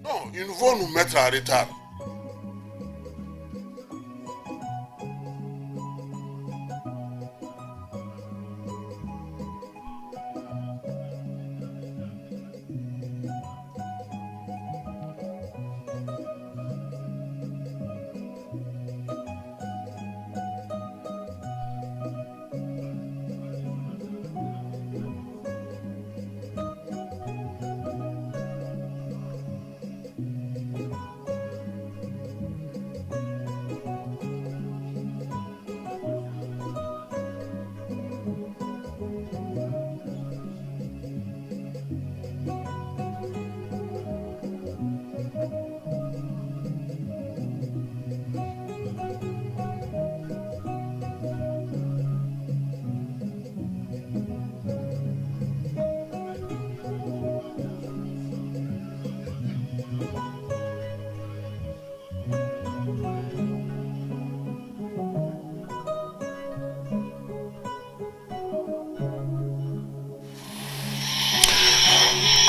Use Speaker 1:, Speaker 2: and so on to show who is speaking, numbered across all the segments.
Speaker 1: Non, ils vont nous mettre en retard.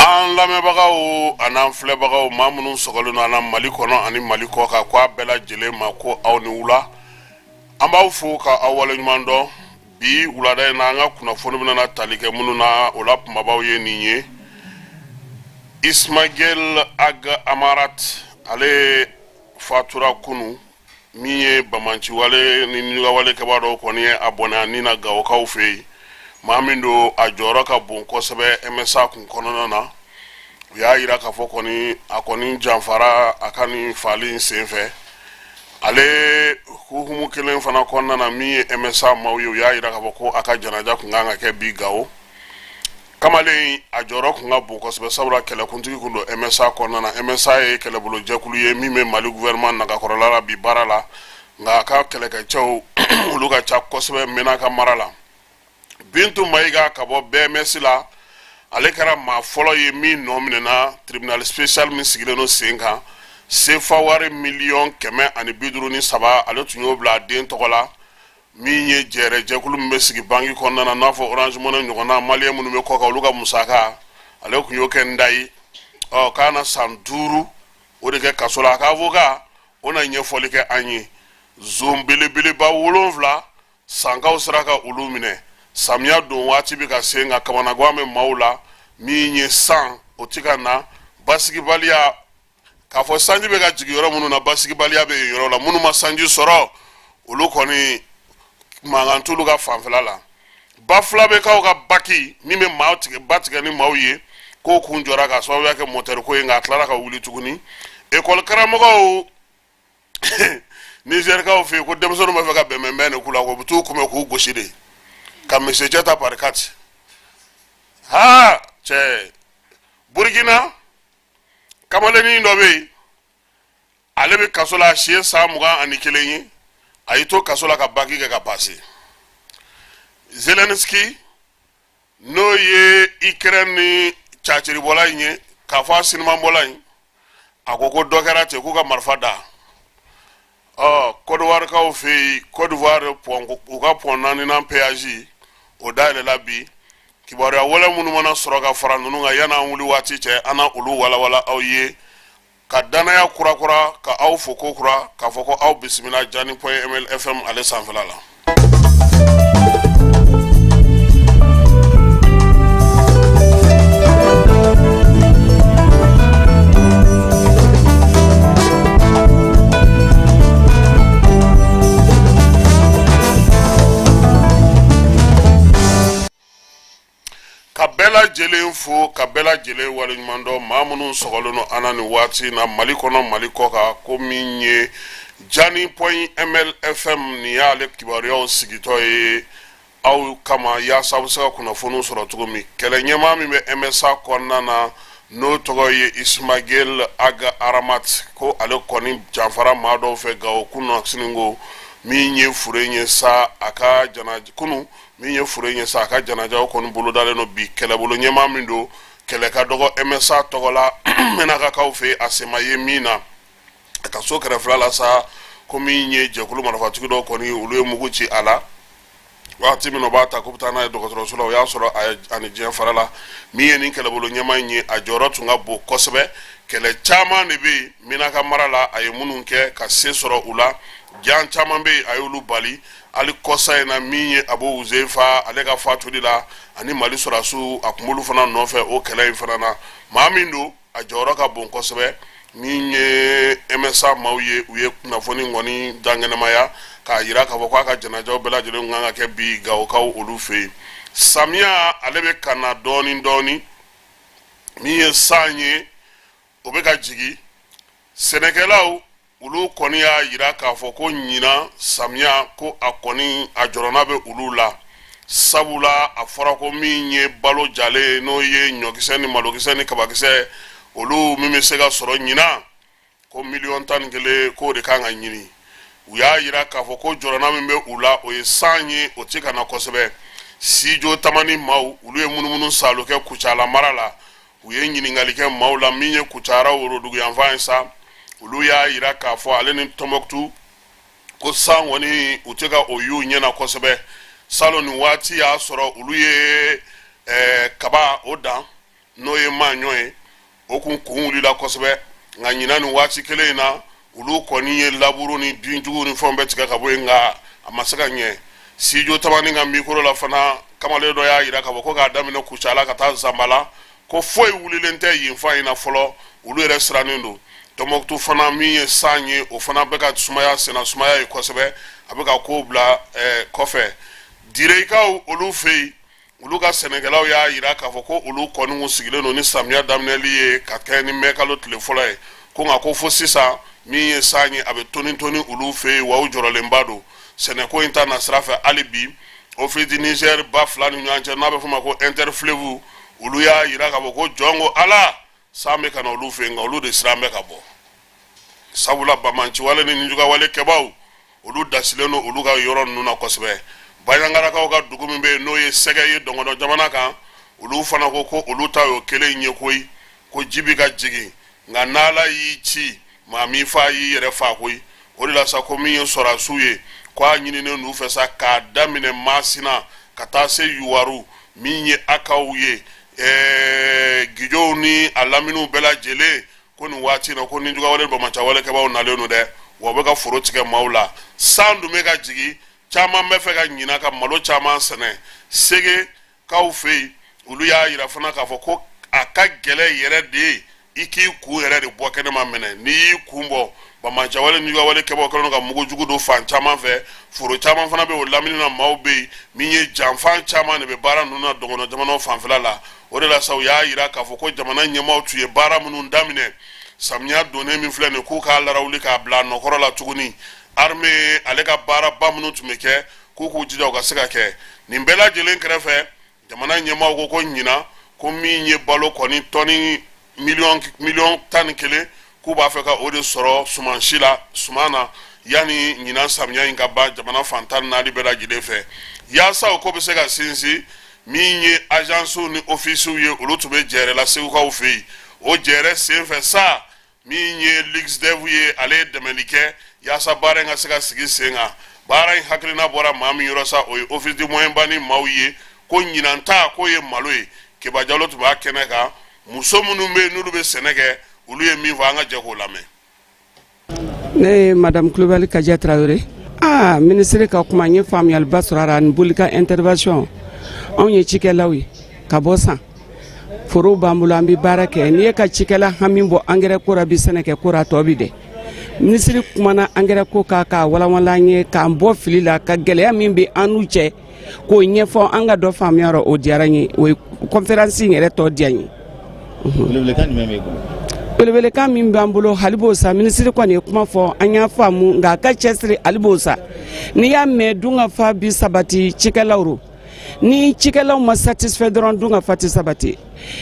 Speaker 1: An lamɛnbagaw an'an filɛbagaw maa minnu sɔgɔlen don an na Mali kɔnɔ ani Mali kɔ kan k'a bɛɛ lajɛlen ma ko aw ni wula. An b'aw fo ka aw waleɲuman dɔn. Bi wulada in na an ka kunnafoni bɛna tali kɛ minnu na o la kumabaw ye nin ye. Ismail Aga Amarat ale fatura kunu min ye Bamanci wale ni ɲuga wale kɛbaa dɔw kɔni ye a bɔnɛ a ni na Gawokaw fɛ yen. Maa min don a jɔyɔrɔ ka bon kosɛbɛ MSA kun kɔnɔna na. U y'a yira k'a fɔ kɔni a kɔni janfara a ka nin fali in senfɛ. Ale hukumu kelen fana kɔnɔna na min ye MSA maaw ye u y'a yira k'a fɔ ko a ka janaja kun kan ka kɛ bi Gawo. Kamalen a jɔyɔrɔ kun ka bon kosɛbɛ sabula kɛlɛkuntigi kun don MSA kɔnɔna na. MSA ye kɛlɛbolojɛkulu ye min bɛ Mali gouvernement nagakɔrɔla la bi baara la nka a ka kɛlɛkɛcɛw olu ka ca kosɛbɛ mɛnna ka mara la. Bintu Mayiga ka bɔ BMS la ale kɛra maa fɔlɔ ye min nɔ minɛna tribunal spécial min sigilen don sen kan CFA wari miliyɔn 153 ale tun y'o bila a den tɔgɔ la min ye jɛrɛjɛkulu min bɛ sigi banki kɔnɔna na n'a fɔ Orange Money ɲɔgɔnna maliyɛn minnu bɛ kɔ kan olu ka musaka ale tun y'o kɛ n da ye k'a na san 5 o de kɛ kaso la a ka avocat o na ɲɛfɔli kɛ an ye zone belebeleba 7 sankaw sera ka olu minɛ. Samiya don waati bɛ ka se nka kamanagan bɛ maaw la min ye san o ti ka na basigibaliya k'a fɔ sanji bɛ ka jigin yɔrɔ minnu na basigibaliya bɛ yen yɔrɔ la minnu ma sanji sɔrɔ olu kɔni mankan t'olu ka fanfɛla la. Ba fila bɛ k'aw ka baki min bɛ maaw tigɛ ba tigɛ ni maaw ye k'o kun jɔra ka sababuya kɛ motɛri ko ye nka a tilara ka wuli tuguni. Ekɔli karamɔgɔw Nizɛrikaw fɛ yen ko denmisɛnninw bɛ fɛ ka bɛnbɛnbɛn de k'u la u bɛ t'u kunbɛn k'u gosi de. Ka mesejɛ ta par 4 ha cɛ Burkina kamalenin dɔ bɛ yen ale bɛ kaso la siɲɛ 21 ye a y'i to kaso la ka baki kɛ ka pase. Zelensky n'o ye Ukraine ni caciribɔla in ye k'a fɔ a sinimabɔla in a ko dɔ kɛra ten k'u ka marifa da. Côte d'Ivoire kaw fɛ yen Côte d'Ivoire u ka pont 4nan péage o dayɛlɛla bi kibaruya wale minnu mana sɔrɔ ka fara ninnu kan yan'an wuli waati cɛ an na olu walawala aw ye ka danaya kurakura ka aw fo ko kura k'a fɔ ko aw bisimila Jani.ml FM ale sanfɛla la. Jelen fo ka bɛɛ lajɛlen waleɲuman dɔn maa minnu sɔgɔlen don an na nin waati na Mali kɔnɔ Mali kɔ kan ko min ye Jani.ml FM nin y'ale kibaruyaw sigitɔ ye aw kama yaasa aw bɛ se ka kunnafoniw sɔrɔ cogo min kɛlɛ ɲɛmaa min bɛ MSA kɔnɔna na n'o tɔgɔ ye Ismail Aga Aramat ko ale kɔni janfara maa dɔw fɛ Gawo kunu siniko min ye fure ye sa a ka janaja kunu min ye fure ye sa a ka janajaw kɔni bolo dalen no bi kɛlɛbolo ɲɛmaa min don kɛlɛ ka dɔgɔ MSA tɔgɔ la mɛnakakaw fɛ a sema ye min na a ka so kɛrɛfɛla la sa ko min ye jɛkulu marifatigi dɔw kɔni olu ye mugu ci a la waati min b'a ta ko bɛ taa n'a ye dɔgɔtɔrɔso la o y'a sɔrɔ ani diɲɛ fara la min ye nin kɛlɛbolo ɲɛma in ye a jɔyɔrɔ tun ka bon kosɛbɛ kɛlɛ caman de bɛ yen Minaka mara la a ye minnu kɛ ka se sɔrɔ u la jan caman bɛ yen a y'olu bali hali kɔsa in na min ye Abu Uzaifa ale ka fatuli la ani Mali sɔrɔdasiw a kun b'olu fana nɔfɛ o kɛlɛ in fana na maa min don a jɔyɔrɔ ka bon kosɛbɛ min ye MSA maaw ye u ye kunnafoni kɔni dangɛnɛmaya k'a jira k'a fɔ k'a ka janajaw bɛɛ lajɛlen kan ka kɛ bi Gawokaw olu fɛ yen samiya ale bɛ ka na dɔɔni dɔɔni min ye san ye o bɛ ka jigin sɛnɛkɛlaw olu kɔni y'a jira k'a fɔ ko ɲina samiya ko a kɔni a jɔrɔna bɛ olu la sabula a fɔra ko min ye balo jalen n'o ye ɲɔkisɛ ni malokisɛ ni kabakisɛ olu min bɛ se ka sɔrɔ ɲina ko 11,000,000 k'o de kan ka ɲini u y'a jira k'a fɔ ko jɔrɔna min bɛ u la o ye san ye o tɛ ka na kosɛbɛ Sijo Tamani maaw olu ye munumunu salo kɛ Kucala mara la u ye ɲininkali kɛ maaw la min ye Kucara Worodugu yanfan ye sa olu y'a jira k'a fɔ ale ni Tɔnbɔkutu ko san kɔni u tɛ ka o y'u ɲɛna kosɛbɛ salon ni waati y'a sɔrɔ olu ye kaba o dan n'o ye maaɲɔ ye o kun wulila kosɛbɛ nka ɲina ni waati kelen in na olu kɔni ye laburu ni binjugu ni fɛnw bɛɛ tigɛ ka bɔ yen nka a ma se ka ɲɛ Sijo Tamani ka mikoro la fana kamalen dɔ y'a jira k'a fɔ ko k'a daminɛ Kucala ka taa Zambala ko foyi wulilen tɛ yen fan in na fɔlɔ olu yɛrɛ sirannen don Tɔnbɔkutu fana min ye san ye o fana bɛ ka sumaya senna sumaya ye kosɛbɛ a bɛ ka ko bila kɔfɛ Direkaw olu fɛ yen olu ka sɛnɛkɛlaw y'a jira k'a fɔ ko olu kɔni sigilen don ni samiya daminɛli ye ka kɛ ni mɛkalo tile fɔlɔ ye ko nka ko fo sisan min ye san ye a bɛ toni olu fɛ yen wa u jɔrɔlenba don sɛnɛko in ta na sira fɛ hali bi Office du Niger ba fila ni ɲɔgɔn cɛ n'a bɛ fɔ ma ko Interflevu olu y'a jira k'a fɔ ko jɔn ko ala san bɛ ka na olu fɛ yen nka olu de siran bɛ ka bɔ sabula Bamanciwale ni Nijugawale kɛbaw olu dasilen don olu ka yɔrɔ ninnu na kosɛbɛ Bayangarakaw ka dugu min bɛ yen n'o ye sɛgɛ ye Dɔngɔdɔ jamana kan olu fana ko olu ta y'o kelen ye koyi ko ji bɛ ka jigin nka n'Ala y'i ci maa min fa y'i yɛrɛ fa koyi o de la sa ko min ye sɔrɔdasiw ye k'a ɲininen n'u fɛ sa k'a daminɛ Masina ka taa se Yuwaru min ye Akaw ye Gijow ni a laminiw bɛɛ lajɛlen ko nin waati na ko Nijugawale Bamanciwale kɛbaw nalen don dɛ wa u bɛ ka foro tigɛ maaw la san dun bɛ ka jigin caman bɛ fɛ ka ɲina ka malo caman sɛnɛ Sege kaw fɛ yen olu y'a jira fana k'a fɔ ko a ka gɛlɛ yɛrɛ de ye i k'i kun yɛrɛ de bɔ kɛnɛma minɛ n'i y'i kun bɔ Bamanciwale Nijugawale kɛbaw kɛlen ka mugujugu don fan caman fɛ foro caman fana bɛ o lamini na maaw bɛ yen min ye janfan caman de bɛ baara ninnu na Dɔngɔdɔ jamanaw fanfɛla la o de la sa u y'a jira k'a fɔ ko jamana ɲɛmaaw tun ye baara minnu daminɛ samiya donnen min filɛ nin k'u k'a larawuli k'a bila nɔkɔrɔ la tuguni armée ale ka baara ba minnu tun bɛ kɛ k'u jija u ka se ka kɛ nin bɛɛ lajɛlen kɛrɛfɛ jamana ɲɛmaaw ko ɲina ko min ye balo kɔni tɔni miliyɔn 11 k'u b'a fɛ ka o de sɔrɔ sumansi la suman na yanni ɲina samiya in ka ban jamana fan 14 bɛɛ lajɛlen fɛ yaasa o ko bɛ se ka sinsin min ye agences ni officiers ye olu tun bɛ jɛɛrɛ la Segukaw fɛ yen o jɛɛrɛ sen fɛ sa min ye Luxdev ye ale ye dɛmɛli kɛ yaasa baara in ka se ka sigi sen kan baara in hakilina bɔra maa min yɔrɔ sa o ye Office du Moyen ba ni maaw ye ko ɲinan ta k'o ye malo ye Keba Jalo tun b'a kɛnɛ kan muso minnu bɛ yen n'olu bɛ sɛnɛ kɛ olu ye min fɔ an ka jɛ k'o lamɛn.
Speaker 2: Ne ye Madame Kulibali Kaja Traoré ministre ka kuma n ye faamuyaliba sɔrɔ a la ani boli ka intervention anw ye cikɛlaw ye ka bɔ san foro b'an bolo an bɛ baara kɛ n'i ye ka cikɛla hami bɔ engrais ko la bi sɛnɛkɛ ko la tɔ bi dɛ ministre kumana engrais ko k'a walawala an ye k'an bɔ fili la ka gɛlɛya min bɛ an n'u cɛ k'o ɲɛfɔ an ka dɔ faamuya yɔrɔ o diyara n ye o ye conférence in yɛrɛ tɔ diya n ye. Belebelekan min b'an bolo hali b'o sa ministre kɔni ye kuma fɔ an y'a faamu nka a ka cɛsiri hali b'o sa n'i y'a mɛn dun ka fa bi sabati cikɛlaw ro ni cikɛlaw ma satisfait dɔrɔn dun ka fa tɛ sabati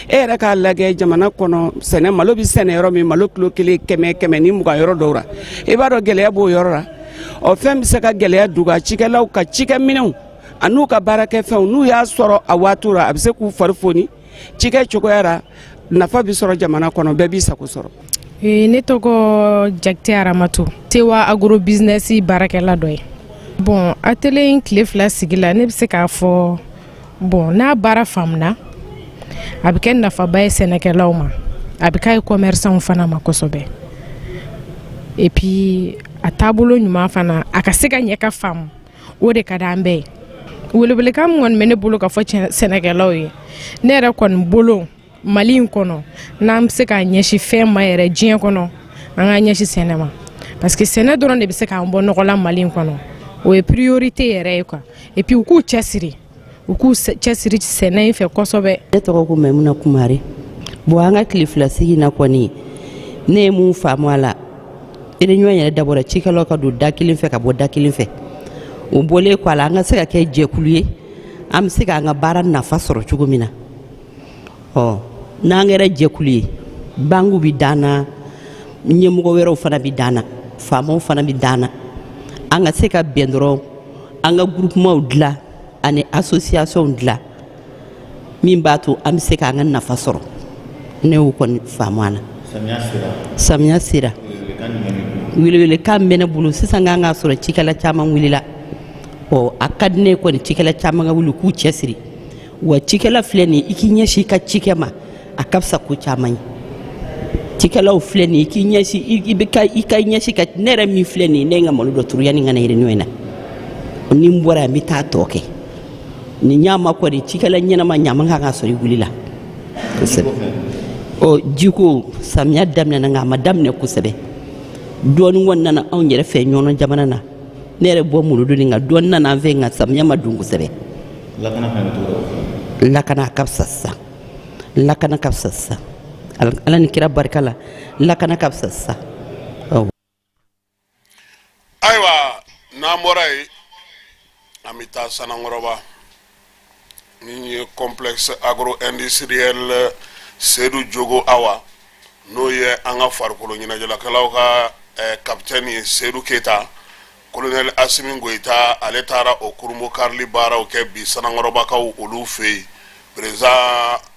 Speaker 2: e yɛrɛ k'a lajɛ jamana kɔnɔ sɛnɛ malo bi sɛnɛ yɔrɔ min malo kilo 100 ni 20 yɔrɔ dɔw la i b'a dɔn gɛlɛya b'o yɔrɔ la ɔ fɛn bɛ se ka gɛlɛya duga cikɛlaw ka cikɛ minɛnw a n'u ka baarakɛfɛnw n'u y'a sɔrɔ a waati la a bɛ se k'u fari foni cikɛ cogoya la nafa bi sɔrɔ jamana kɔnɔ bɛɛ b'i sago sɔrɔ.
Speaker 3: Ne tɔgɔ Jakite Aramatu Tewa agro business baarakɛla dɔ ye Bon, atelier in tile fila sigila ne bɛ se k'a fɔ bon n'a baara faamuna a bɛ kɛ nafaba ye sɛnɛkɛlaw ma a bɛ k'a ye commerçants fana ma kosɛbɛ et puis a taabolo ɲuman fana a ka se ka ɲɛ ka faamu o de ka d'an bɛɛ ye welewelekan min kɔni bɛ ne bolo ka fɔ sɛnɛkɛlaw ye ne yɛrɛ kɔni bolo Mali in kɔnɔ n'an bɛ se k'a ɲɛsin fɛn ma yɛrɛ diɲɛ kɔnɔ an ka ɲɛsin sɛnɛ ma parce que sɛnɛ dɔrɔn de bɛ se k'an bɔ nɔgɔla Mali in kɔnɔ o ye priorité yɛrɛ ye quoi et puis u k'u cɛsiri sɛnɛ in fɛ kosɛbɛ.
Speaker 4: Ne tɔgɔ ko Maimuna Kumare bon an ka tile fila sigi na kɔni ne ye mun faamu a la réunion yɛrɛ dabɔra cikɛlaw ka don da kelen fɛ ka bɔ da kelen fɛ o bɔlen kɔ a la an ka se ka kɛ jɛkulu ye an bɛ se k'an ka baara nafa sɔrɔ cogo min na n'an kɛra jɛkulu ye banques bɛ d'an na ɲɛmɔgɔ wɛrɛw fana bɛ d'an na faamaw fana bɛ d'an na an ka se ka bɛn dɔrɔn an ka groupements dilan ani associations dilan min b'a to an bɛ se k'an ka nafa sɔrɔ ne y'o kɔni faamu a la. Samiya sera welewelekan bɛ ne bolo sisan k'an ka sɔrɔ cikɛla caman wulila a ka di ne ye kɔni cikɛla caman ka wuli k'u cɛsiri wa cikɛla filɛ nin ye i k'i ɲɛsin i ka cikɛ ma a ka fisa ko caman ye cikɛlaw filɛ nin ye i k'i ɲɛsin i ka ɲɛsin ka ne yɛrɛ min filɛ nin ye ne ye n ka malo dɔ turu yanni n ka na réunion in na ni n bɔra yan n bɛ taa tɔ kɛ ni ɲa ma kɔni cikɛla ɲɛnama ɲaman kan ka sɔrɔ i wulila kosɛbɛ jiko samiya daminɛna nka a ma daminɛ kosɛbɛ dɔɔni kɔni nana anw yɛrɛ fɛ ɲɔnɔ jamana na ne yɛrɛ bɔ Molodoni nka dɔɔni nana an fɛ nka samiya ma don kosɛbɛ lakana ka fisa sisan lakana ka fisa sisan ala ni kira barika la lakana ka fisa sisan
Speaker 1: ayiwa n'an bɔra yen an bɛ taa Sannankɔrɔba min ye complexe agro-industriel Seydou Diogo Awa n'o ye an ka farikolo ɲɛnajɛlakɛlaw ka capitaine ye Seydou Keita colonel Asimi Goita ale taara o kurumbo karili baaraw kɛ bi Sannankɔrɔbakaw olu fɛ yen président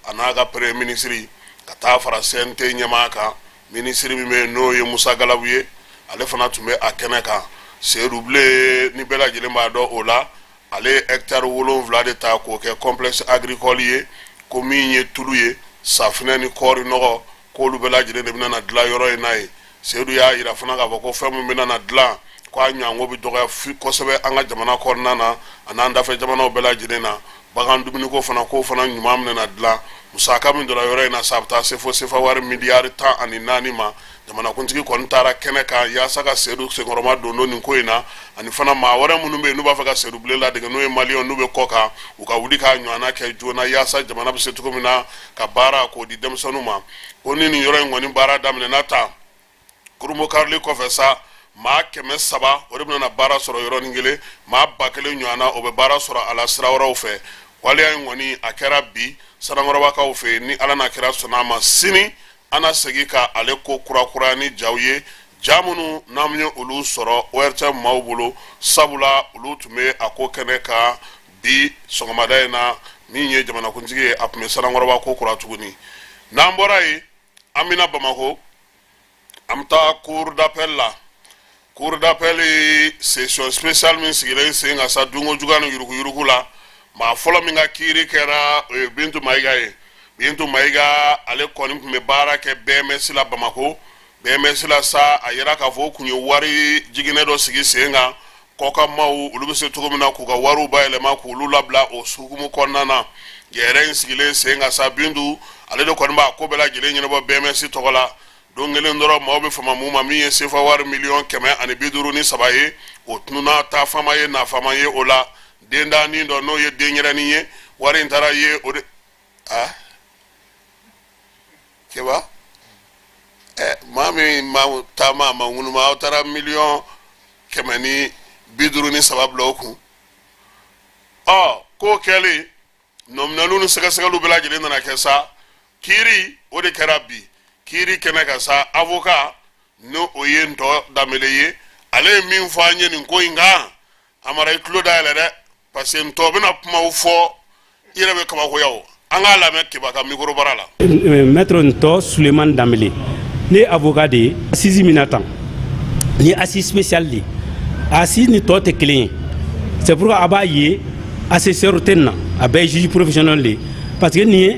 Speaker 1: a n'a ka premier ministre ka taa fara CNT ɲɛmaa kan ministre min bɛ yen n'o ye Musa Galabu ye ale fana tun bɛ a kɛnɛ kan Seydou Bile ni bɛɛ lajɛlen b'a dɔn o la ale ye hectare 7 de ta k'o kɛ complexe agricole ye ko min ye tulu ye safinɛ ni kɔɔri nɔgɔ k'olu bɛɛ lajɛlen de bɛna na dilan yɔrɔ in na ye Seydou y'a yira fana k'a fɔ ko fɛn min bɛna na dilan ko a ɲango bɛ dɔgɔya kosɛbɛ an ka jamana kɔnɔna na a n'an dafɛ jamanaw bɛɛ lajɛlen na bagan dumuniko fana k'o fana ɲuman bɛna na dilan musaka min dɔla yɔrɔ in na sa a bɛ taa se fo sefa wari miliyari 14 ma jamanakuntigi kɔni taara kɛnɛ kan yaasa ka Seydou senkɔrɔma don nin ko in na ani fana maa wɛrɛ minnu bɛ yen n'u b'a fɛ ka Seydou Bile ladege n'o ye maliyɛnw n'u bɛ kɔ kan u ka wuli k'a ɲɔgɔnna kɛ joona yaasa jamana bɛ se cogo min na ka baara k'o di denmisɛnninw ma ko ni nin yɔrɔ in kɔni baara daminɛna ta kurumbo karili kɔfɛ sa maa 300 o de bɛna baara sɔrɔ yɔrɔnin kelen maa 1000 ɲɔgɔnna o bɛ baara sɔrɔ a la sira wɛrɛw fɛ waleya in kɔni a kɛra bi Sannankɔrɔbakaw fɛ yen ni ala n'a kɛra sɔnna a ma sini an na segin ka ale ko kura ni jaw ye ja minnu n'an ye olu sɔrɔ ORTM maaw bolo sabula olu tun bɛ a ko kɛnɛ kan bi sɔgɔmada in na min ye jamanakuntigi ye a tun bɛ Sannankɔrɔba ko kura tuguni n'an bɔra yen an bɛna Bamako an bɛ taa cour d'appel session spéciale min sigilen sen ka sa dungo juga ni yurugu la maa fɔlɔ min ka kiiri kɛra o ye Bintu Mayiga ye Bintu Mayiga ale kɔni tun bɛ baara kɛ BMS la Bamako BMS la sa a yɛrɛ k'a fɔ o tun ye wari jiginɛ dɔ sigi sen kan kɔkan maaw olu bɛ se cogo min na k'u ka wariw bayɛlɛma k'olu labila o sugumu kɔnɔna na yɛrɛ in sigilen sen kan sa Bintu ale de kɔni b'a ko bɛɛ lajɛlen ɲɛnabɔ BMS tɔgɔ la don kelen dɔrɔn maaw bɛ fama mun ma min ye sefa wari miliyɔn 153 ye o tununa ta fama ye na fama ye o la den daani dɔ n'o ye den yɛrɛnin ye wari in taara ye o de keba maa min ma taama ma ŋunuma aw taara miliyɔn 153 bila o kun k'o kɛlen nominaliw ni sɛgɛsɛgɛliw bɛɛ lajɛlen nana kɛ sa kiiri o de kɛra bi kiiri kɛnɛ kan sa avocat n'o o ye Ntɔ Danbele ye ale ye min fɔ an ye nin ko in kan a mara i tulo dayɛlɛ dɛ parce que Ntɔ bɛna kumaw fɔ i yɛrɛ bɛ kabakoya o an k'a lamɛn Keba ka micro bara la.
Speaker 5: Maître Ntɔ Sulemani Danbele ne ye avocat de ye assise min na tan ni assise spéciale de ye assise ni tɔ tɛ kelen ye c'est pourquoi a b'a ye assesseur tɛ na a bɛɛ juge professionnel de parce que nin ye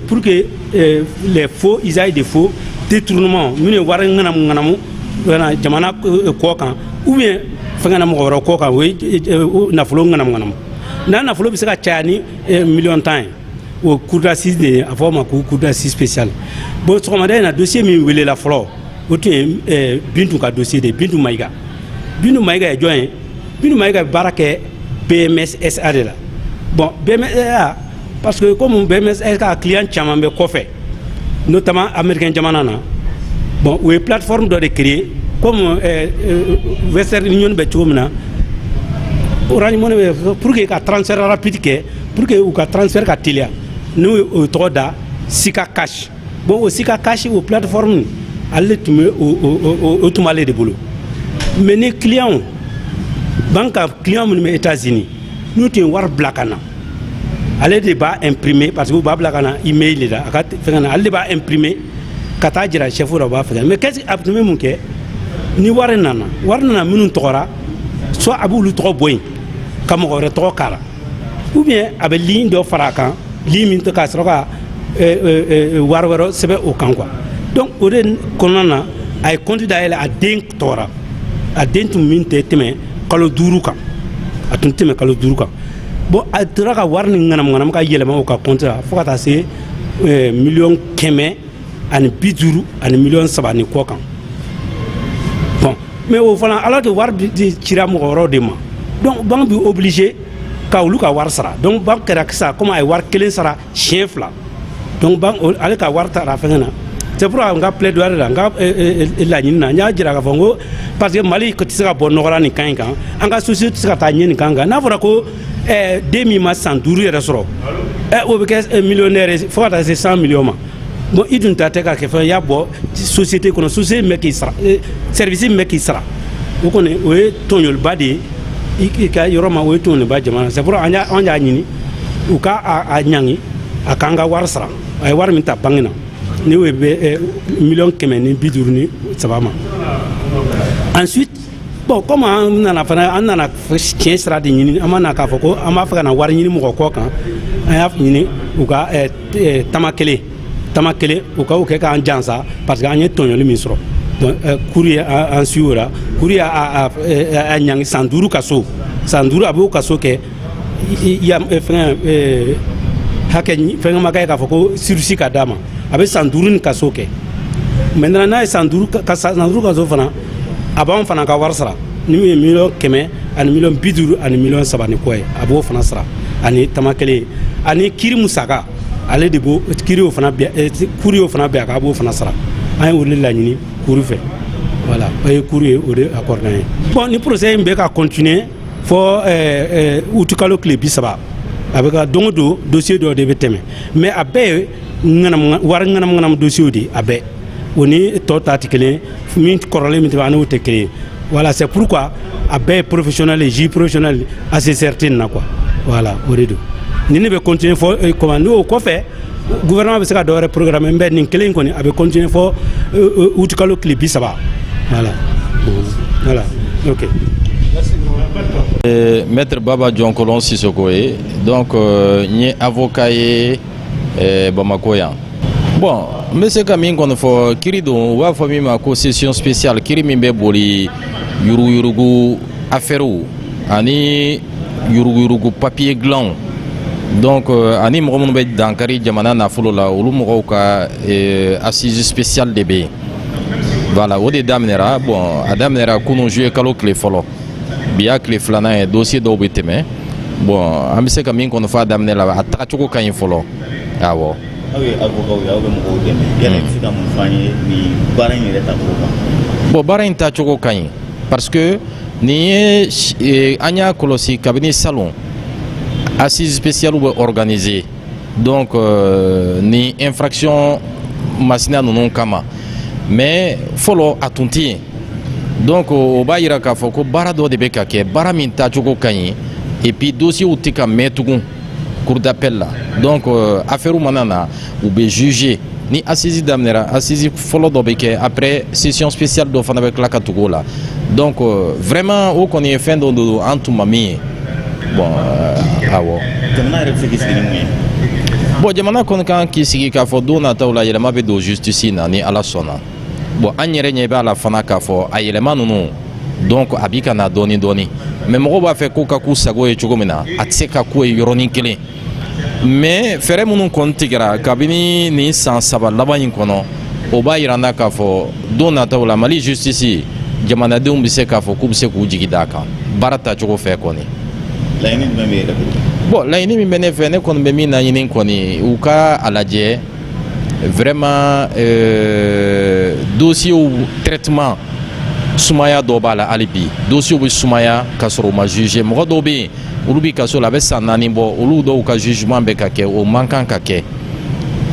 Speaker 5: pour que les faux usage de faux détournement minnu ye wari ŋanamu jamana kɔ kan ou bien fɛngɛ na mɔgɔ wɛrɛ kɔ kan o ye nafolo ŋanamu n'a nafolo bɛ se ka caya ni million tan ye o cour d'assises de a fɔ o ma ko cour d'assises spéciale bon sɔgɔmada in na dossier min welela fɔlɔ o tun ye Bintu ka dossier de Bintu Mayiga ye jɔn ye Bintu Mayiga bɛ baara kɛ BMSSA de la bon BMSSA parce que comme BMSSA ka client caman bɛ kɔfɛ notamment américain jamana na bon o ye plateforme dɔ de créer comme Western Union bɛ cogo min na Orange Money bɛ pour que ka transfert rapide kɛ pour que u ka transfert ka teliya n'o ye o tɔgɔ da Sika Cash bon o Sika Cash o plateforme ale tun bɛ o tun b'ale de bolo mais ni client banque ka client minnu bɛ États-Unis n'u tun ye wari bila ka na ale de b'a imprimer parce que u b'a bila ka na email la a ka fɛngɛ na ale de b'a imprimer ka taa jira chef la u b'a fɛngɛ mais qu'est-ce que a tun bɛ mun kɛ ni wari nana minnu tɔgɔra soit a b'olu tɔgɔ bɔ yen ka mɔgɔ wɛrɛ tɔgɔ k'a la ou bien a bɛ ligne dɔ fara a kan ligne min k'a sɔrɔ ka wari wɛrɛ sɛbɛn o kan quoi donc o de kɔnɔna na a ye compte dayɛlɛ a den tɔgɔra a den tun min tɛ tɛmɛ kalo 5 kan a tun tɛmɛ kalo 5 kan bon a tora ka wari ni ŋanamu ka yɛlɛma o ka compte la fo ka taa se 150 ani 50 ani 3 ni kɔ kan bon mais o fana alors que wari di cira mɔgɔ wɛrɛw de ma donc banque bi obligé ka olu ka wari sara donc banque kɛra sisan comme a ye wari kelen sara siɲɛ 2 donc banque ale ka wari taara fɛngɛ na c'est pourquoi n ka plaidoyer la n ka laɲini na n y'a jira k'a fɔ n ko parce que Mali tɛ se ka bɔ nɔgɔla nin kan in kan an ka société tɛ se ka taa ɲɛ nin kan kan n'a fɔra ko den min ma san 5 yɛrɛ sɔrɔ o bɛ kɛ millionnaire ye fo ka taa se 100 millions ma bon i dun ta tɛ ka kɛ fɛn i y'a bɔ société kɔnɔ société min bɛ k'i sara service min bɛ k'i sara o kɔni o ye tɔɲɔliba de ye i ka yɔrɔ ma o ye tɔɲɔliba jamana c'est pourquoi an y'a ɲini u ka a ɲangi a k'an ka wari sara a ye wari min ta banque na ni o ye $150,3 ma ensuite bon comme an nana tiɲɛ sira de ɲini an ma na k'a fɔ ko an b'a fɛ ka na wari ɲini mɔgɔ kɔ kan an y'a ɲini u ka tama kelen u ka o kɛ k'an jansa parce que an ye tɔɲɔli min sɔrɔ donc kuru ye an suit o la kuru ye a ɲangi san 5 ka so san 5 a b'o ka so kɛ fɛngɛ hakɛ fɛngɛ ma kɛ k'a fɔ ko sursis ka d'a ma a bɛ san 5 ni ka so kɛ maintenant n'a ye san 5 ka so fana a b'anw fana ka wari sara ni min ye $100,000 ani $50,000 ani $3 ni kɔ ye a b'o fana sara ani tama kelen ani kiri musaka ale de b'o kiri o fana kuri o fana bɛ a k'a b'o fana sara an ye o de laɲini kuru fɛ voilà o ye kuru ye o de accorde an ye bon ni procès in bɛ ka continuer fɔ uti kalo tile 30 a bɛ ka don o don dossier dɔ de bɛ tɛmɛ mais a bɛɛ ye wari ŋanamu dossier de a bɛɛ o ni tɔ ta tɛ kelen min kɔrɔlen min tɛ ani o tɛ kelen voilà c'est pourquoi a bɛɛ ye professionnel ye juge professionnel assesseur tɛ nin na quoi voilà o de don ni ne bɛ continuer fɔ comment n'o kɔfɛ gouvernement bɛ se ka dɔ wɛrɛ programme n bɛ nin kelen kɔni a bɛ continuer fɔ uti kalo tile 30 voilà voilà ok.
Speaker 6: Maître Baba Dionkolon Sissoko ye donc n ye avocat ye Bamako yan bon n bɛ se ka min kɔni fɔ kiri don u b'a fɔ min ma ko session spéciale kiri min bɛ boli yuruguyurugu affaires ani yuruguyurugu papier dilanw donc ani mɔgɔ minnu bɛ dankari jamana nafolo la olu mɔgɔw ka assise spéciale de bɛ yen voilà o de daminɛra bon a daminɛra kunun juillet kalo tile fɔlɔ bi y'a tile 2nan ye dossier dɔw bɛ tɛmɛ bon an bɛ se ka min kɔni fɔ a daminɛ la a tagacogo ka ɲi fɔlɔ awɔ.
Speaker 7: aw ye avocat ye aw bɛ mɔgɔw dɛmɛ yala i bɛ se ka mun fɔ an ye nin baara in yɛrɛ tacogo kan.
Speaker 6: bon baara in tacogo ka ɲi parce que nin ye an y'a kɔlɔsi kabini salon assise spéciale bɛ organiser donc ni infraction masina ninnu kama mais fɔlɔ a tun tɛ yen donc o b'a yira k'a fɔ ko baara dɔ de bɛ ka kɛ baara min tacogo ka ɲi et puis dossiers tɛ ka mɛn tugun cour d'appel la donc affaire mana na u bɛ juger ni assise daminɛra assise fɔlɔ dɔ bɛ kɛ après session spéciale dɔ fana bɛ tila ka tugu o la donc vraiment o kɔni ye fɛn dɔ don an tun ma min ye bon awɔ
Speaker 7: jamana yɛrɛ bɛ se k'i sigi ni mun ye
Speaker 6: bon jamana kɔni kan k'i sigi k'a fɔ don nataw la yɛlɛma bɛ don justice na ni ala sɔnna bon an yɛrɛ ɲɛ b'a la fana k'a fɔ a yɛlɛma ninnu donc a b'i ka na dɔɔni dɔɔni mais mɔgɔw b'a fɛ ko ka k'u sago ye cogo min na a tɛ se ka k'o ye yɔrɔnin kelen mais fɛɛrɛ minnu kɔni tigɛra kabini nin san 3 laban in kɔnɔ o b'a yira n na k'a fɔ don nataw la mali justice jamanadenw bɛ se k'a fɔ k'u bɛ se k'u jigi d'a kan baara tacogo fɛ kɔni
Speaker 7: laɲini jumɛn bɛ yɛrɛ bolo
Speaker 6: bon laɲini min bɛ ne fɛ ne kɔni bɛ min laɲini kɔni u ka a lajɛ vraiment dossier traitement sumaya dɔ b'a la hali bi dossier bɛ sumaya k'a sɔrɔ u ma juger mɔgɔ dɔw bɛ yen olu bɛ kaso la a bɛ san 4 bɔ olu dɔw ka jugement bɛ ka kɛ o man kan ka kɛ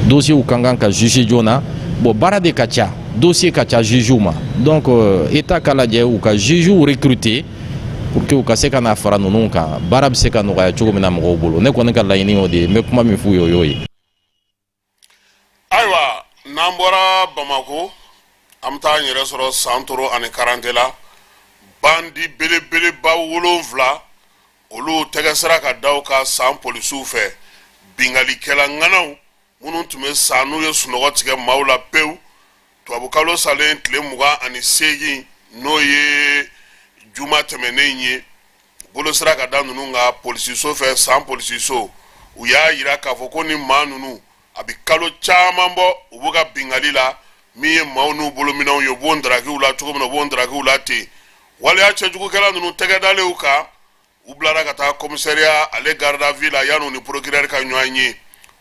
Speaker 6: dossier ka kan ka juger joona bon baara de ka ca dossier ka ca jugew ma donc état ka lajɛ u ka jugew recruter pour que u ka se ka na fara ninnu kan baara bɛ se ka nɔgɔya cogo min na mɔgɔw bolo ne kɔni ka laɲini o de ye n bɛ kuma min f'u ye o y'o ye.
Speaker 1: ayiwa n'an bɔra bamako an bɛ taa n yɛrɛ sɔrɔ santoro ani karante la bandi belebeleba 7 olu tɛgɛ sira ka da u ka san polisiw fɛ bingalikɛla ŋanaw minnu tun bɛ sa n'u ye sunɔgɔ tigɛ maaw la pewu tubabukalo salen tile 28 n'o ye juma tɛmɛnen ye bolo sira ka da ninnu ka polisiso fɛ san polisiso u y'a yira k'a fɔ ko ni maa ninnu a bɛ kalo caman bɔ u b'u ka bingali la min ye maaw n'u bolominɛw ye u b'o ndarakiw la cogo min na u b'o ndarakiw la ten waleya cɛjugukɛla ninnu tɛgɛ dalen u kan u bilara ka taa commissariat ale garde à vue la yan'u ni procureur ka ɲɔgɔn ye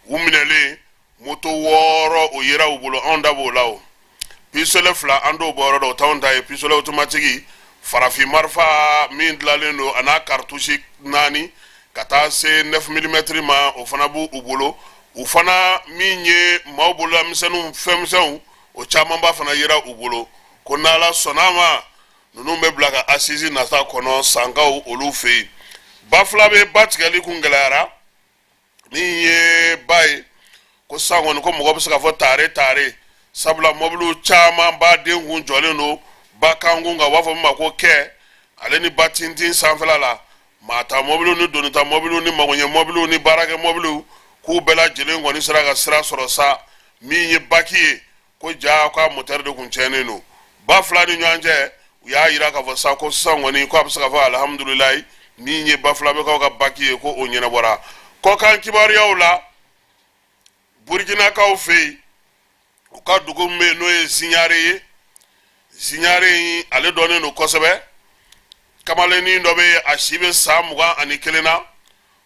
Speaker 1: u minɛlen moto 6 o yera u bolo anw da b'o la o pistolet 2 an t'o bɔ yɔrɔ dɔ o t'anw ta ye pistolet automatique farafin marifa min dilanlen don a n'a cartouche 4 ka taa se 9 mm ma o fana b'u bolo u fana min ye maaw bolola misɛnninw fɛnmisɛnw o caman b'a fana yera u bolo ko n'ala sɔnna ma ninnu bɛ bila ka assise nata kɔnɔ sankaw olu fɛ yen ba fila bɛ ba tigɛli kun gɛlɛyara min ye ba ye ko san kɔni ko mɔgɔ bɛ se ka fɔ tare sabula mɔbiliw caman ba den kun jɔlen don ba kan kun kan u b'a fɔ min ma ko kɛ ale ni ba tintin sanfɛla la maa ta mɔbiliw ni donita mɔbiliw ni magoɲɛ mɔbiliw ni baarakɛ mɔbiliw k'u bɛɛ lajɛlen kɔni sera ka sira sɔrɔ sa min ye baki ye ko ja k'a moteur de kun tiɲɛnen don ba fila ni ɲɔgɔn cɛ u y'a yira k'a fɔ sa ko sisan kɔni ko a bɛ se ka fɔ alhamdulilayi min ye ba fila bɛ k'aw ka baki ye ko o ɲɛnabɔra kɔkan kibaruyaw la burkinakaw fɛ yen u ka dugu min bɛ yen n'o ye ziɲare ye ziɲare in ale dɔnnen don kosɛbɛ kamalennin dɔ bɛ yen a si bɛ san 21 na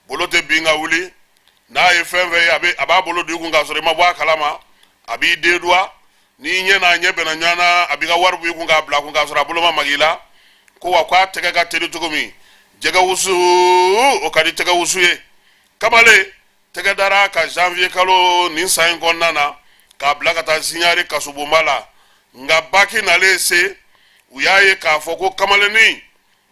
Speaker 1: bolo tɛ bin ka wuli n'a ye fɛn fɛn ye a b'a bolo di kun k'a sɔrɔ i ma bɔ a kalama a b'i den duwa n'i ɲɛ n'a ɲɛ bɛnna ɲɔgɔn na a b'i ka wari b'i kun k'a bila kun k'a sɔrɔ a bolo ma magi la ko wa k'a tɛgɛ ka teli cogo min jɛgɛ wusu o ka di tɛgɛ wusu ye kamalen tɛgɛ dara ka janvier kalo nin san in kɔnɔna na k'a bila ka taa ziɲari kasobonba la nka baki nalen se u y'a ye k'a fɔ ko kamalennin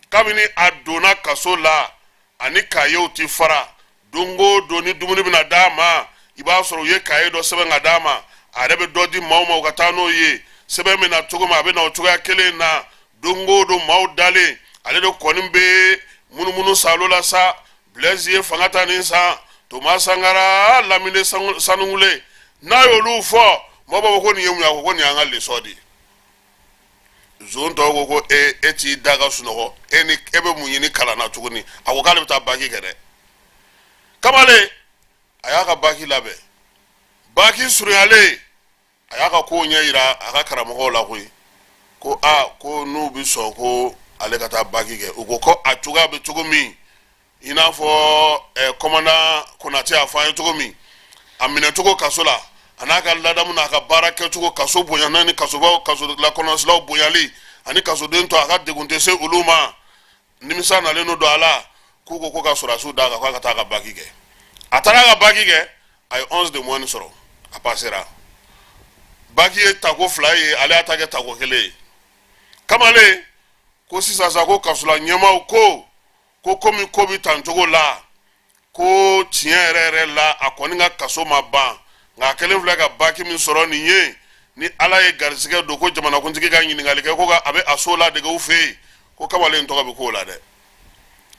Speaker 1: kabini a donna kaso la ani kayew ti fara don o don ni dumuni bɛna d'a ma i b'a sɔrɔ u ye kaye dɔ sɛbɛn ka d'a ma a yɛrɛ bɛ dɔ di maaw ma u ka taa n'o ye sɛbɛn bɛ na cogo min a bɛ na o cogoya kelen na don o don maaw dalen ale de kɔni bɛ munumunu salo la sa Blaise ye fanga ta nin san Thomas Sankara Lamine Sanungule n'a y'olu fɔ mɔgɔw b'a fɔ ko nin ye mun ye a ko nin y'an ka leçon de ye zon tɔw ko ko e t'i da ka sunɔgɔ e bɛ mun ɲini kalan na tuguni a ko k'ale bɛ taa baki kɛ dɛ kamalen a y'a ka baki labɛn baki surunyalen a y'a ka kow ɲɛ yira a ka karamɔgɔw la koyi ko ko n'u bɛ sɔn ko ale ka taa baki kɛ u ko a cogoya bɛ cogo min i n'a fɔ commandant Konate y'a fɔ an ye cogo min a minɛcogo kaso la a n'a ka ladamu n'a ka baara kɛcogo kaso bonyana ni kasobaw kaso lakɔlɔsilaw bonyali ani kasoden to a ka degun tɛ se olu ma nimisa nalen don a la k'u ko ka sɔrɔdasiw d'a kan k'a ka taa a ka baki kɛ a taara a ka baki kɛ a ye 11 de moyenne sɔrɔ a passera baki ye tako 2 ye ale y'a ta kɛ tako 1 ye kamalen ko sisan sa ko kasola ɲɛmaw ko komi ko bɛ tan cogo la ko tiɲɛ yɛrɛ la a kɔni ka kaso ma ban nka a kɛlen filɛ ka baki min sɔrɔ nin ye ni ala ye garisɛgɛ don ko jamanakuntigi ka ɲininkali kɛ ko a bɛ a so ladege u fɛ yen ko kamalen to ka be ko la de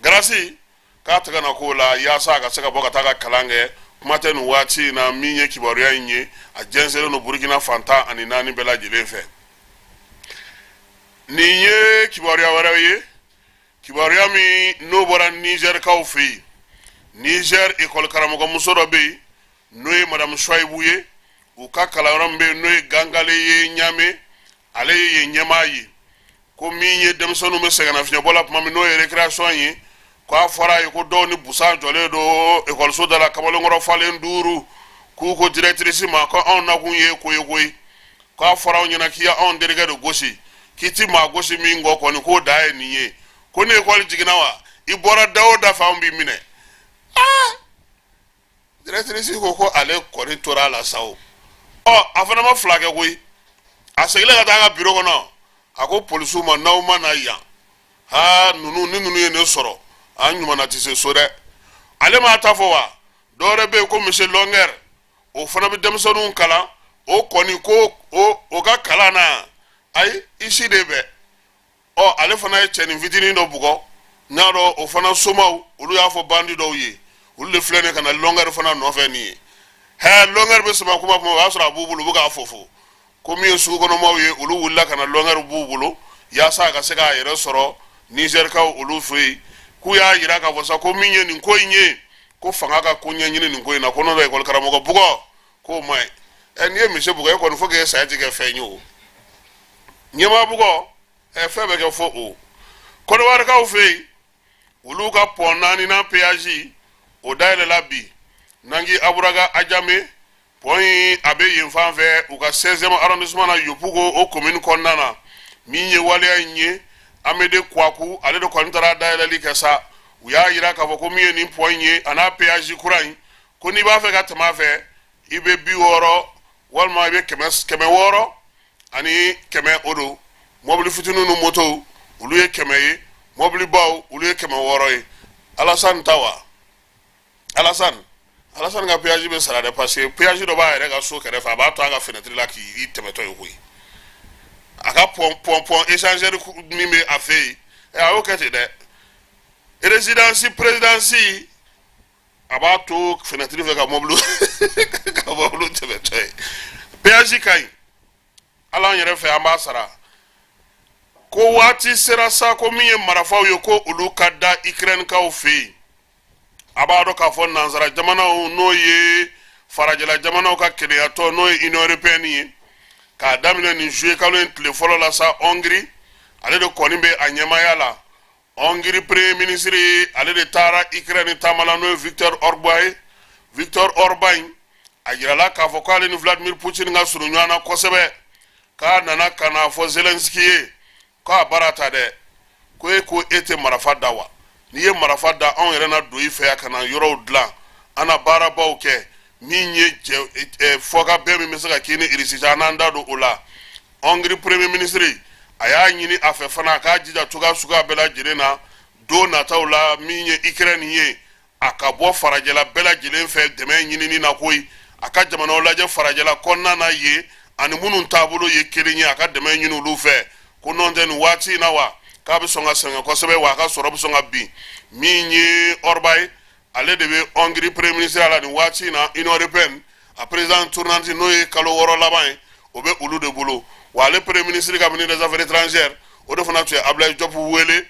Speaker 1: grasi ka taga na ko la ya sa ka se ka boka taga kalange kuma te no wati na minye kibaruya nye a jensere no Burkina Fanta ani nani bela jilefe niye kibaruya waraye kibaruya mi no bora Niger ka ofi Niger école karamogo musoro be noy madame Chouaibouye u ka kalarambe noy gangale ye nyame ale ye nyamayi ko minye demsonu me segana fnya bola pama mi noy récréation yi ko fara yi ko do ni busa jole do école so dala kabalo ngoro falen duru ko directrice ma ko on na kunye ko fara on nyina kiya on délégué de gauche kiti ma gauche mi ngo ko ni ko dae niye ko ne école jiginawa ibora dawo da fambi mine directrice ko ale kori tora la sawo afana ma flage koy asegile ka ta bureau kono ako police ma nawma na ya ha nunu ye ne soro anyuma na tise so de ale ma ta fo wa dore be ko monsieur Longer o fana bi demsonu kala o koni ko o ka kala na ay isi de be ale fana e cheni vidini do bugo nyaro o fana somaw olu ya fo bandi do yi olu le flene kana Longer fana no fe ni Longer be sama kuma wa sura bubulu buga fofo ko mi su ko no mawe olu wulla kana Longer bubulu ya sa ka se ka yere soro Niger ka olu fe ku ya yira ka fosa ko minye ni ko nye ko fanga ka ko nye ni ko na ko no école karamogo bugo ko mai enie mi se bugo e ko no fo ke sa ti ke fe nyu nyema bugo e fe be ke fo o ko no war ka o fe ulu ka ponani na péage o daile labi nangi aburaga ajame point abe yinfan fe u ka 16e arrondissement na yopugo o commune konnana minye wale anye amede kwaku ale de kontara daile li kesa uya yira ka fo ko miye ni poinye ana péage kuran ko ni ba fe ka tama fe ibe bi woro walma ibe keme woro ani keme odo mobili futunu no moto uluye keme mobili baw uluye keme woro Alassane tawa Alassane ga péage be sala de passer péage do ba re ga so kere fa ba to ga fenêtre la ki itemeto yoyi aka pon échanger mi me afei a o kete de résidence présidence abato fenêtre ve ka moblu ka moblu temeto péage kai ala nyere fe ambasara ko wati sera sa ko miye marafa yo ko ulu kada Ukraine ka ofi abado ka fon nanzara jamana no ye farajala jamana ka kenya to no Union européenne ka damina ni jouer ka lo téléphone la sa Hongrie ale de konimbe anyama yala Hongrie premier ministre ale de tara Ukraine tamala no Victor Orban ajirala ka fo ko ale ni Vladimir Putin nga suru nyana kosebe ka nana kana fo Zelensky ka barata de ko ete marafa dawa ni ye marafa da on yere na do ife aka na yoro dla ana bara bawke minye foga be mi misaka kini irisija na ndado ola Hongrie premier ministre aya nyini afefana ka jija tuga suga bela jirena do na tawla minye Ukraine ye akabo farajela bela jilen fe deme nyini ni na koy aka jamana ola je farajela konna na ye ani munun tabulo ye kelinya aka deme nyini lu fe ko non den wati na wa ka bi songa senga ko sebe wa ka soro bi songa bi minye Orbay ale de be Hongrie premier ministre ala ni wati na Union européenne a président tournante noy kalo woro laban o be ulu de bolo wa le premier ministre ka ministre des affaires étrangères o de fana tu Ablaye Diop wele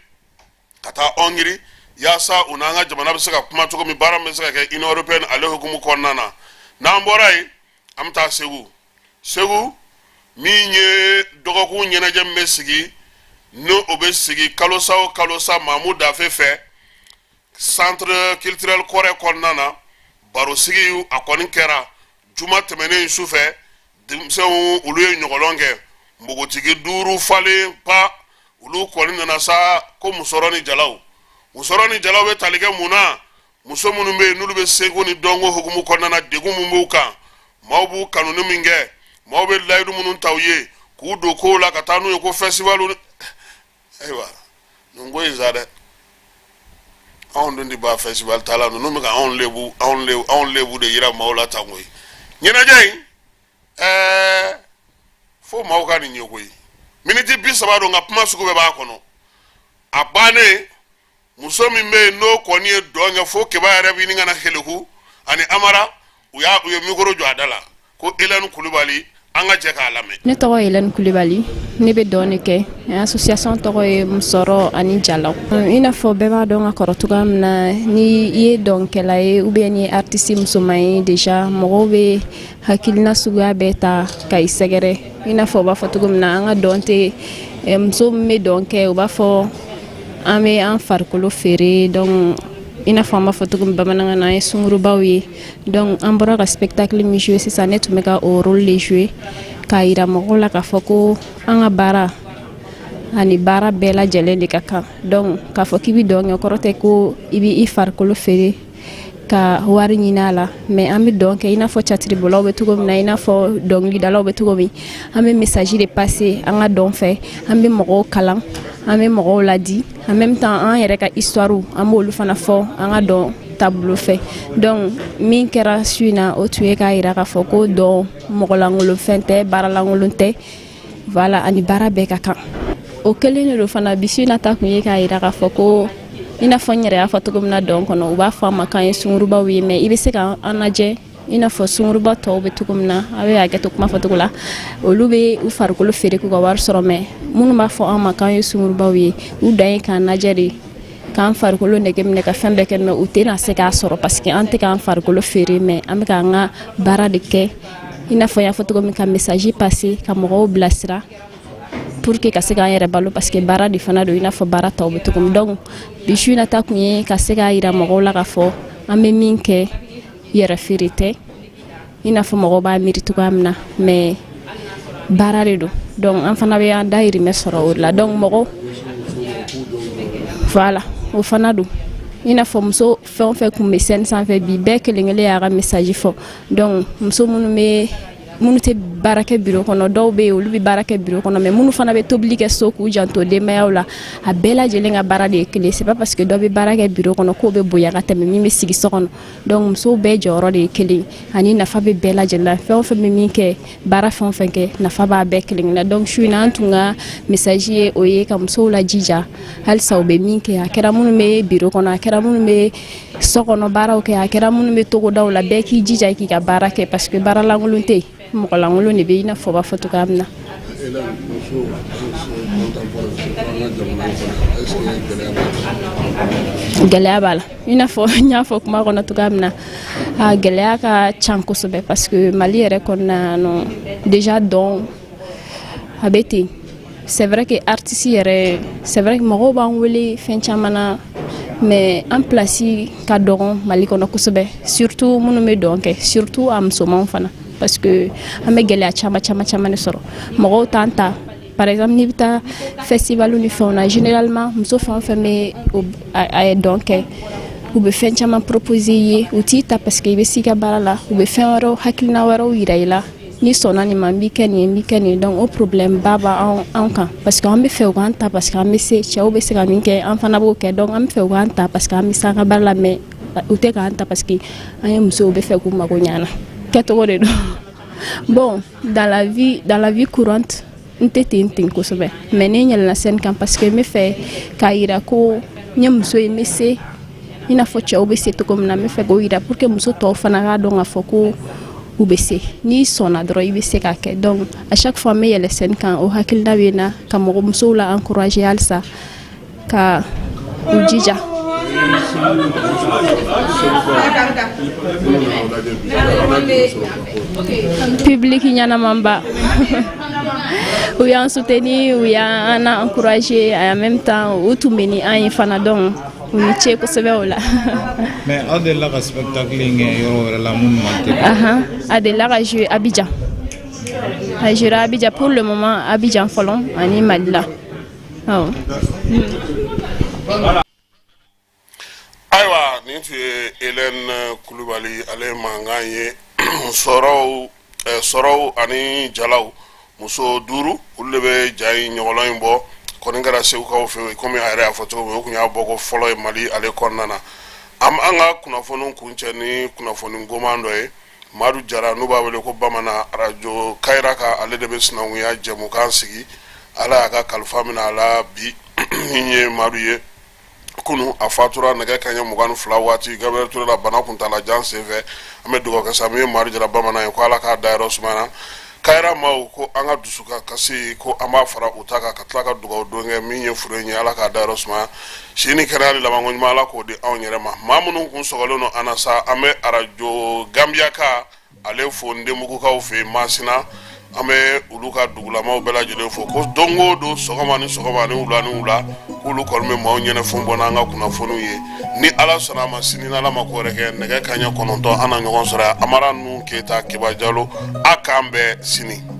Speaker 1: kata Hongrie ya sa unanga jamana bi saka kuma to ko mi bara mi saka ke Union européenne ale hukumu konnana na mboray amta segu minye dogo ku nyena jemme sigi no obesigi kalosa Mahmoud Afefe centre culturel kore konnana baro sigi akoni kera juma temene sufe dimse ulu nyogolonge mbogotigi duru fale pa ulu koni nana sa ko musoroni jalaw be talige muna muso munu be nulu be sego ni dongo hukumu konnana degu mumbuka mawbu kanunu minge mawbe laydu munun tawye ku do ko la katanu ko festival aywa nungo izade on dondi ba festival tala no mi ka on lebu de yira mawla tangoy nyina jey fo mawka ni nyokoy miniti bi sabado nga puma suko be ba kono abane muso min be no koni donga fo ke ba rabi ni ngana kheleku ani amara uya mikoro jo adala ko Hélène Coulibaly anga je ka lame
Speaker 8: ne tɔgɔ Hélène Coulibaly ne be dɔɔni kɛ association tɔgɔ ye musɔrɔ ani jalaw i n'a fɔ bɛɛ b'a dɔn ka kɔrɔ cogoya min na ni i ye dɔnkɛla ye ou bien ni ye artiste musoman ye déjà mɔgɔw be hakilina suguya bɛɛ ta ka i sɛgɛrɛ i n'a fɔ u b'a fɔ cogo min na an ka dɔn tɛ muso min be dɔn kɛ u b'a fɔ an be an farikolo feere donc i n'a fɔ an b'a fɔ cogo min bamanankan na an ye sungurubaw ye donc an bɔra ka spectacle min jouer sisan ne tun bɛ ka o rôle de jouer k'a yira mɔgɔw la k'a fɔ ko an ka baara ani baara bɛɛ lajɛlen de ka kan donc k'a fɔ k'i bɛ dɔn kɛ kɔrɔ tɛ ko i bɛ i farikolo feere ka wari ɲini a la mais an bɛ dɔn kɛ i n'a fɔ catiribɔlaw bɛ cogo min na i n'a fɔ dɔnkilidalaw bɛ cogo min an bɛ message de passer an ka dɔn fɛ an bɛ mɔgɔw kalan an bɛ mɔgɔw ladi en même temps an yɛrɛ ka histoire an b'olu fana fɔ an ka dɔn taabolo fɛ donc min kɛra su in na o tun ye k'a yira k'a fɔ ko dɔn mɔgɔlankolonfɛn tɛ baaralankolon tɛ voilà ani baara bɛɛ ka kan o kelen de don fana bi su in na ta kun ye k'a yira k'a fɔ ko i n'a fɔ n yɛrɛ y'a fɔ cogo min na dɔn kɔnɔ u b'a fɔ a ma k'an ye sungurubaw ye mais i bɛ se k'an lajɛ i n'a fɔ sunguruba tɔw bɛ cogo min na a bɛ hakɛto kuma fɔ cogo la olu bɛ u farikolo feere k'u ka wari sɔrɔ mais minnu b'a fɔ an ma k'an ye sungurubaw ye u dan ye k'an lajɛ de k'an farikolo nege minɛ ka fɛn bɛɛ kɛ mais u tɛna se k'a sɔrɔ parce que an tɛ k'an farikolo feere mais an bɛ k'an ka baara de kɛ i n'a fɔ n y'a fɔ cogo min ka message passer ka mɔgɔw bilasira pour que ka se k'an yɛrɛ balo parce que baara de fana don i n'a fɔ baara tɔw bɛ cogo min donc bi su in na ta kun ye ka se k'a yira mɔgɔw la k'a fɔ an bɛ min kɛ yɛrɛ feere tɛ i n'a fɔ mɔgɔw b'a miiri cogoya min na mais baara de don donc an fana bɛ an dahirimɛ sɔrɔ o de la donc mɔgɔw voilà o fana don i n'a fɔ muso fɛn o fɛn kun bɛ scène sanfɛ bi bɛɛ kelen kelen y'a ka message fɔ donc muso minnu tɛ baara kɛ bureau kɔnɔ dɔw bɛ yen olu bɛ baara kɛ bureau kɔnɔ mais minnu fana bɛ tobili kɛ so k'u janto denbayaw la a bɛɛ lajɛlen ka baara de ye kelen c'est pas parce que dɔ bɛ baara kɛ bureau kɔnɔ k'o bɛ bonya ka tɛmɛ min bɛ sigi so kɔnɔ donc musow bɛɛ jɔyɔrɔ de ye kelen ani nafa bɛ bɛɛ lajɛlen la fɛn o fɛn bɛ min kɛ baara fɛn o fɛn kɛ nafa b'a bɛɛ kelen na donc su in na an tun ka message ye o ye ka musow lajija halisa u bɛ min kɛ a kɛra minnu bɛ bureau kɔnɔ a kɛra minnu bɛ so kɔnɔ baaraw kɛ a kɛra minnu bɛ togodaw la bɛɛ k'i jija i k'i ka baara kɛ parce que baara lankolon tɛ yen mɔgɔlankolon de bɛ i n'a fɔ b'a fɔ cogoya min na gɛlɛya b'a la i n'a fɔ n y'a fɔ kuma kɔnɔ cogoya min na a gɛlɛya ka ca kosɛbɛ parce que Mali yɛrɛ kɔnɔna na déjà dɔn a bɛ ten c'est vrai que artiste yɛrɛ c'est vrai que mɔgɔw b'an wele fɛn caman na mais an place ka dɔgɔn Mali kɔnɔ kosɛbɛ surtout minnu bɛ dɔn kɛ surtout a musomanw fana parce que an bɛ gɛlɛya caman de sɔrɔ mɔgɔw t'an ta par exemple n'i bɛ taa festival ni fɛnw na généralement muso fɛn o fɛn bɛ a ye dɔn kɛ u bɛ fɛn caman proposer i ye u t'i ta parce que i bɛ s'i ka baara la u bɛ fɛn wɛrɛw hakilina wɛrɛw yira i la ni sɔnna nin ma n b'i kɛ nin ye donc o problème ba b'an kan parce que an bɛ fɛ u k'an ta parce que an bɛ se cɛw bɛ se ka min kɛ an fana b'o kɛ donc an bɛ fɛ u k'an ta parce que an bɛ se an ka baara la mais u tɛ k'an ta parce que an ye musow bɛ fɛ k'u mago ɲɛ an na kɛcogo de don bon dans la vie courante n tɛ ten kosɛbɛ mais ne yɛlɛnna scène kan parce que n bɛ fɛ k'a yira ko n ye muso ye n bɛ se i n'a fɔ cɛw bɛ se cogo min na n bɛ fɛ k'o yira pour que muso tɔw fana k'a dɔn k'a fɔ ko u bɛ se n'i sɔnna dɔrɔn i bɛ se k'a kɛ donc à chaque fois n bɛ yɛlɛ scène kan o hakilina bɛ n na ka mɔgɔ musow la encourager halisa ka u jija public ɲanamanba u y'an soutenir u y'an encourager en même temps u tun bɛ ni an ye fana donc u ni ce kosɛbɛ o la
Speaker 9: mais aw delila ka spectacle kɛ yɔrɔ wɛrɛ la minnu man tɛ
Speaker 8: a delila ka jouer Abidjan a jouer Abidjan pour le moment Abidjan fɔlɔ ani Mali la awɔ
Speaker 1: ayiwa nin tun ye Hélène Coulibaly ale mankan ye sɔrɔw ani jalaw muso 5 olu de bɛ ja in ɲɔgɔnlɔ in bɔ kɔni kɛra segukaw fɛ komi a yɛrɛ y'a fɔ cogo min o tun y'a bɔ ko fɔlɔ ye Mali ale kɔnɔna na an ka kunnafoniw kuncɛ ni kunnafoni goman dɔ ye Madu Jara n'u b'a wele ko Bamanan radio Kayira ka ale de bɛ sinankunya jɛmukan sigi ala y'a ka kalifa minɛ a la bi min ye Madu ye kunu a fatura nɛgɛ kaɲɛ 22 waati Gabriel Touré la bana kuntala jan senfɛ an bɛ dugawu kɛ sa min ye Madu Jara bamanan ye ko Ala k'a dayɔrɔ sumana Kayira maaw ko an ka dusu ka kasi ko an b'a fara u ta kan ka tila ka dugawu don kɛ min ye fure ye Ala k'a dayɔrɔ sumaya sini kɛnɛya ni labanko ɲuman Ala k'o di anw yɛrɛ ma maa minnu kun sɔgɔlen don an na sa an bɛ arajo Gambia ka ale fo Ndemugukaw fɛ Masina an bɛ olu ka dugulamaw bɛɛ lajɛlen fo ko don o don sɔgɔma ni wula ni wula k'olu kɔni bɛ maaw ɲɛnafin bɔ n'an ka kunnafoniw ye ni Ala sɔnna a ma sini n'Ala ma ko wɛrɛ kɛ nɛgɛ kaɲɛ 9 an na ɲɔgɔn sɔrɔ Amara Nuhu Keyita Keba Jalo a k'an bɛɛ sini